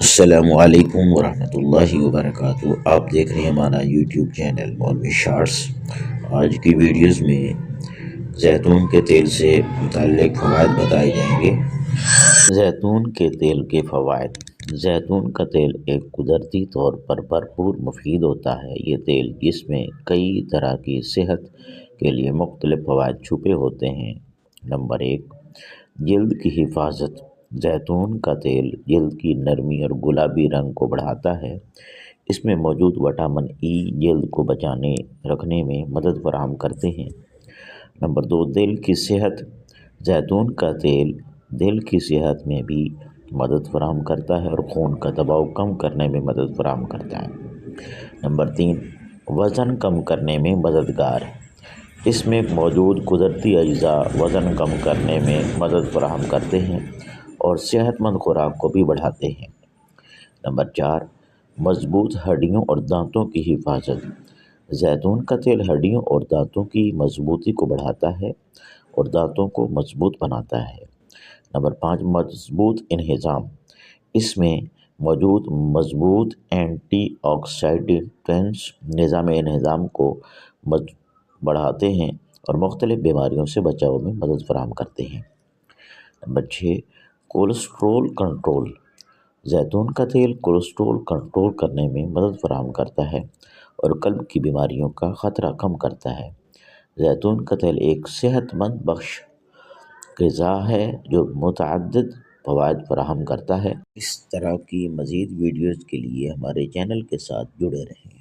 السلام علیکم ورحمۃ اللہ وبرکاتہ۔ آپ دیکھ رہے ہیں ہمارا یوٹیوب چینل مولوی شارٹس۔ آج کی ویڈیوز میں زیتون کے تیل سے متعلق فوائد بتائے جائیں گے۔ زیتون کے تیل کے فوائد۔ زیتون کا تیل ایک قدرتی طور پر بھرپور مفید ہوتا ہے۔ یہ تیل جس میں کئی طرح کی صحت کے لیے مختلف فوائد چھپے ہوتے ہیں۔ نمبر 1، جلد کی حفاظت۔ زیتون کا تیل جلد کی نرمی اور گلابی رنگ کو بڑھاتا ہے۔ اس میں موجود وٹامن ای جلد کو بچانے رکھنے میں مدد فراہم کرتے ہیں۔ نمبر 2، دل کی صحت۔ زیتون کا تیل دل کی صحت میں بھی مدد فراہم کرتا ہے اور خون کا دباؤ کم کرنے میں مدد فراہم کرتا ہے۔ نمبر 3، وزن کم کرنے میں مددگار۔ اس میں موجود قدرتی اجزاء وزن کم کرنے میں مدد فراہم کرتے ہیں اور صحت مند خوراک کو بھی بڑھاتے ہیں۔ نمبر 4، مضبوط ہڈیوں اور دانتوں کی حفاظت۔ زیتون کا تیل ہڈیوں اور دانتوں کی مضبوطی کو بڑھاتا ہے اور دانتوں کو مضبوط بناتا ہے۔ نمبر 5، مضبوط انہضام۔ اس میں موجود مضبوط اینٹی آکسیڈنٹس نظام انہضام کو بڑھاتے ہیں اور مختلف بیماریوں سے بچاؤ میں مدد فراہم کرتے ہیں۔ Number 6، cholesterol control. زیتون کا تیل کولیسٹرول کنٹرول کرنے میں مدد فراہم کرتا ہے اور قلب کی بیماریوں کا خطرہ کم کرتا ہے۔ زیتون کا تیل ایک صحت مند بخش غذا ہے جو متعدد فوائد فراہم کرتا ہے۔ اس طرح کی مزید ویڈیوز کے لیے ہمارے چینل کے ساتھ جڑے رہیں۔